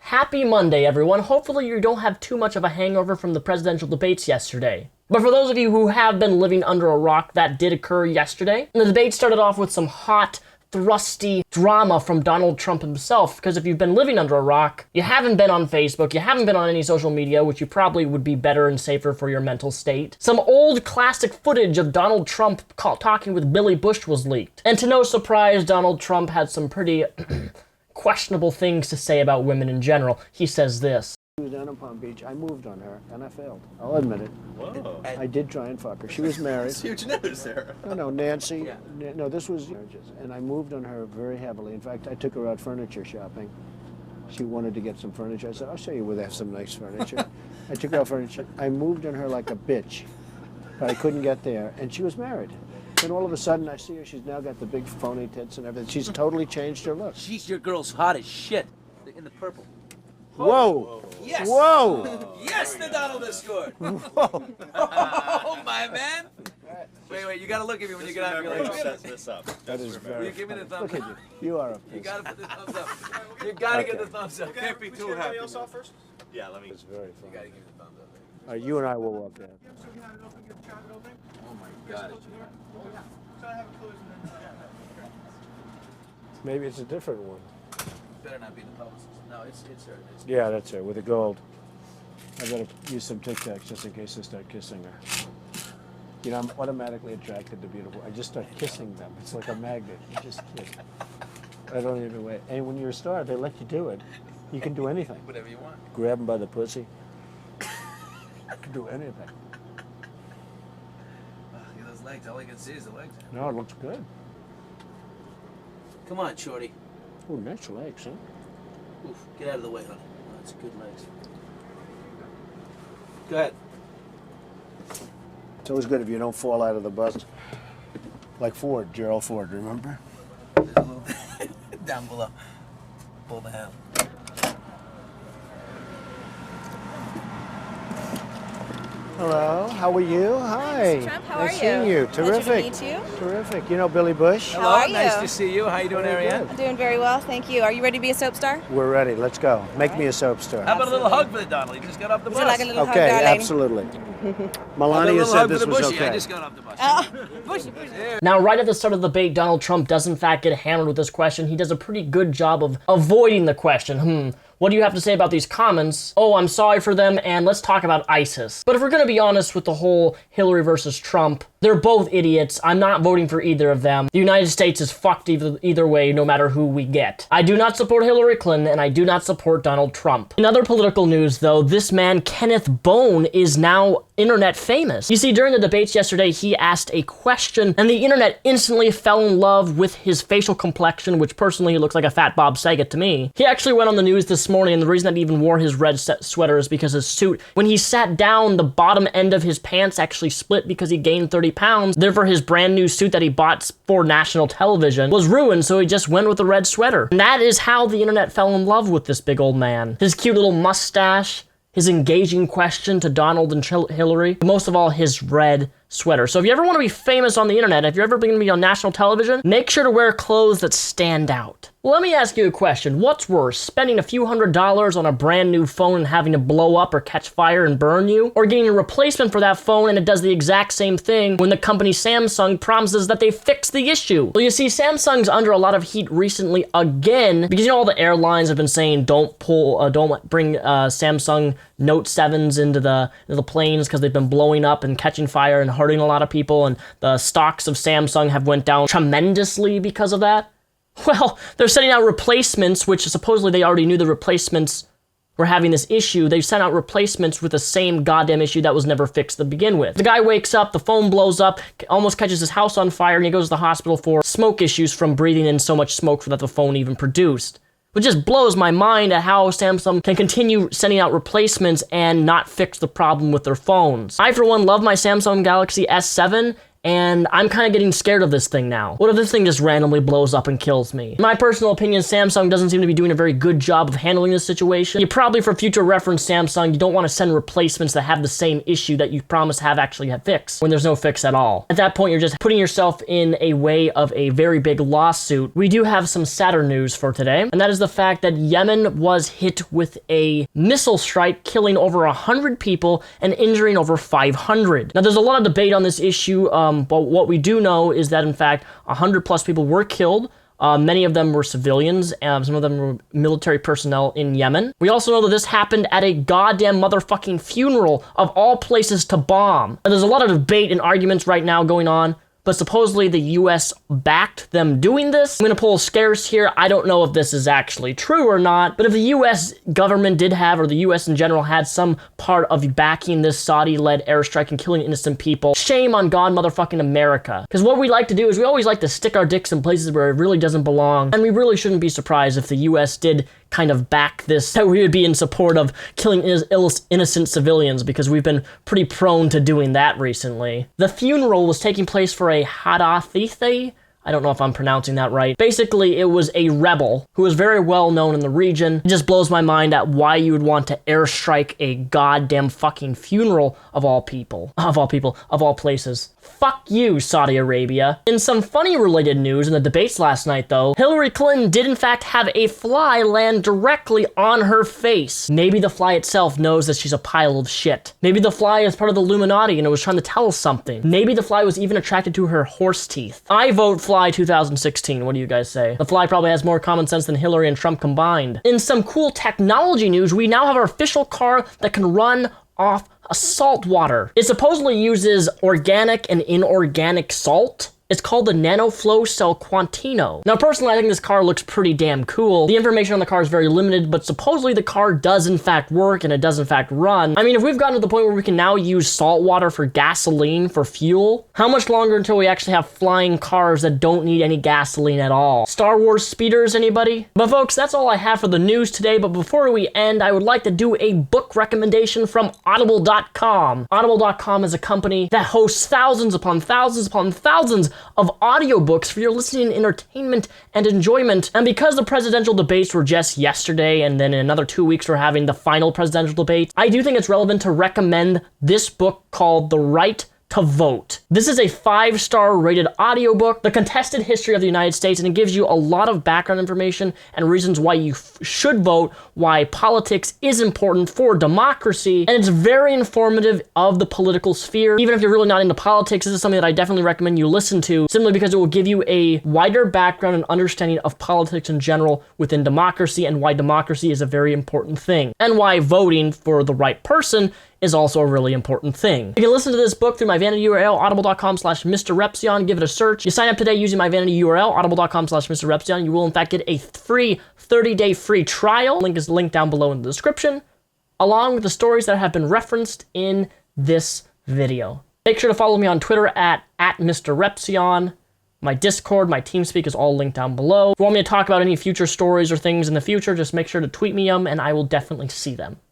Happy Monday, everyone. Hopefully you don't have too much of a hangover from the presidential debates yesterday. But for those of you who have been living under a rock, that did occur yesterday. And the debate started off with some hot, thrusty drama from Donald Trump himself, because if you've been living under a rock, you haven't been on Facebook, you haven't been on any social media, which you probably would be better and safer for your mental state. Some old classic footage of Donald Trump talking with Billy Bush was leaked. And to no surprise, Donald Trump had some pretty questionable things to say about women in general. He says this. She was down in Palm Beach. I moved on her, and I failed. I'll admit it. Whoa. I did try and fuck her. She was married. That's huge news there. No, Nancy. Yeah. No, this was marriages. And I moved on her very heavily. In fact, I took her out furniture shopping. She wanted to get some furniture. I said, I'll show you where they have some nice furniture. I took her out furniture. I moved on her like a bitch, but I couldn't get there. And she was married. Then all of a sudden, I see her. She's now got the big phony tits and everything. She's totally changed her look. She's your girl's hot as shit. In the purple. Whoa! Yes! Whoa! Yes, the Donald has scored! Whoa! Oh, my man! Wait, you gotta look at me when you get out of your life. Sets this up. That is very. Will you give me the thumbs Look up? at you. You are a. You gotta put the thumbs up. You gotta get the thumbs up. Can't be too happy. Else off first? Yeah, let me. It's very You funny. gotta give me the thumbs up. All right, you and I will walk down. Oh my god. Maybe it's a different one. Better not be the publicist. No, it's her. Yeah, that's her, with the gold. I gotta use some Tic Tacs just in case I start kissing her. You know, I'm automatically attracted to beautiful. I just start kissing them. It's like a magnet. You just kiss. I don't even wait. And when you're a star, they let you do it. You can do anything. Whatever you want. Grab them by the pussy. You can do anything. Look at those legs. All I can see is the legs. No, it looks good. Come on, shorty. Oh, nice legs, huh? Oof, get out of the way, honey. That's good legs. Go ahead. It's always good if you don't fall out of the bus. Like Ford, Gerald Ford, remember? There's a little down below. Pull the hand. Hello, how are you? Hi. Mr. Trump, how nice are seeing you. Pleasure Terrific. to meet you. Terrific. You know Billy Bush? Hello, are nice you? to see you. How you doing, Very Ariane? good. I'm doing very well, thank you. Are you ready to be a soap star? We're ready. Let's go. Make me a soap star. How about a little hug for the Donald? He just got off the Would bus. you like a little hug, Okay, darling? absolutely. How about a Melania little said hug this for the was bushy? okay. I just got off the bus. Bushy. Now, right at the start of the debate, Donald Trump does in fact get hammered with this question. He does a pretty good job of avoiding the question. What do you have to say about these comments? Oh, I'm sorry for them, and let's talk about ISIS. But if we're gonna be honest with the whole Hillary versus Trump, they're both idiots. I'm not voting for either of them. The United States is fucked either way, no matter who we get. I do not support Hillary Clinton, and I do not support Donald Trump. In other political news, though, this man, Kenneth Bone, is now internet famous. You see, during the debates yesterday, he asked a question, and the internet instantly fell in love with his facial complexion, which personally he looks like a fat Bob Saget to me. He actually went on the news this morning, and the reason that he even wore his red sweater is because his suit, when he sat down, the bottom end of his pants actually split because he gained 30 pounds. Therefore, his brand new suit that he bought for national television was ruined, so he just went with a red sweater. And that is how the internet fell in love with this big old man. His cute little mustache, his engaging question to Donald and Hillary, but most of all, his red sweater. So if you ever want to be famous on the internet, if you're ever going to be on national television, make sure to wear clothes that stand out. Well, let me ask you a question. What's worse, spending a few $100s on a brand new phone and having to blow up or catch fire and burn you? Or getting a replacement for that phone and it does the exact same thing when the company Samsung promises that they fixed the issue? Well, you see, Samsung's under a lot of heat recently again, because you know all the airlines have been saying don't bring Samsung Note 7s into the planes because they've been blowing up and catching fire and hurting a lot of people, and the stocks of Samsung have went down tremendously because of that. Well, they're sending out replacements, which supposedly they already knew the replacements were having this issue. They sent out replacements with the same goddamn issue that was never fixed to begin with. The guy wakes up, the phone blows up, almost catches his house on fire, and he goes to the hospital for smoke issues from breathing in so much smoke that the phone even produced. It just blows my mind at how Samsung can continue sending out replacements and not fix the problem with their phones. I, for one, love my Samsung Galaxy S7, and I'm kind of getting scared of this thing now. What if this thing just randomly blows up and kills me? In my personal opinion, Samsung doesn't seem to be doing a very good job of handling this situation. You probably, for future reference, Samsung, you don't want to send replacements that have the same issue that you promised actually have fixed when there's no fix at all. At that point, you're just putting yourself in a way of a very big lawsuit. We do have some sadder news for today, and that is the fact that Yemen was hit with a missile strike, killing over 100 people and injuring over 500. Now, there's a lot of debate on this issue, but what we do know is that, in fact, 100 plus people were killed. Many of them were civilians, some of them were military personnel in Yemen. We also know that this happened at a goddamn motherfucking funeral of all places to bomb. And there's a lot of debate and arguments right now going on, but supposedly the US backed them doing this. I'm gonna pull scares here. I don't know if this is actually true or not, but if the US government did have, or the US in general had some part of backing this Saudi-led airstrike and killing innocent people, shame on God motherfucking America. Because what we like to do is we always like to stick our dicks in places where it really doesn't belong, and we really shouldn't be surprised if the US did kind of back this, that we would be in support of killing innocent civilians, because we've been pretty prone to doing that recently. The funeral was taking place for a Hadathithe. I don't know if I'm pronouncing that right. Basically, it was a rebel who was very well known in the region. It just blows my mind at why you would want to airstrike a goddamn fucking funeral of all people. Of all places. Fuck you, Saudi Arabia. In some funny related news in the debates last night, though, Hillary Clinton did in fact have a fly land directly on her face. Maybe the fly itself knows that she's a pile of shit. Maybe the fly is part of the Illuminati and it was trying to tell us something. Maybe the fly was even attracted to her horse teeth. I vote fly 2016. What do you guys say? The fly probably has more common sense than Hillary and Trump combined. In some cool technology news, we now have our official car that can run off salt water. It supposedly uses organic and inorganic salt. It's called the NanoFlow Cell Quantino. Now, personally, I think this car looks pretty damn cool. The information on the car is very limited, but supposedly the car does in fact work and it does in fact run. I mean, if we've gotten to the point where we can now use salt water for gasoline for fuel, how much longer until we actually have flying cars that don't need any gasoline at all? Star Wars speeders, anybody? But folks, that's all I have for the news today, but before we end, I would like to do a book recommendation from Audible.com. Audible.com is a company that hosts thousands upon thousands of audiobooks for your listening entertainment and enjoyment. And because the presidential debates were just yesterday, and then in another 2 weeks we're having the final presidential debate, I do think it's relevant to recommend this book called The Right to Vote. This is a 5-star rated audiobook, the contested history of the United States, and it gives you a lot of background information and reasons why you should vote, why politics is important for democracy, and it's very informative of the political sphere. Even if you're really not into politics, this is something that I definitely recommend you listen to, simply because it will give you a wider background and understanding of politics in general within democracy, and why democracy is a very important thing, and why voting for the right person is also a really important thing. You can listen to this book through my vanity URL, audible.com/Mr. Repzion. Give it a search. You sign up today using my vanity URL, audible.com/Mr. Repzion. You will in fact get a free 30-day free trial. Link is linked down below in the description, along with the stories that have been referenced in this video. Make sure to follow me on Twitter at Mr. Repzion. My Discord, my TeamSpeak is all linked down below. If you want me to talk about any future stories or things in the future, just make sure to tweet me them and I will definitely see them.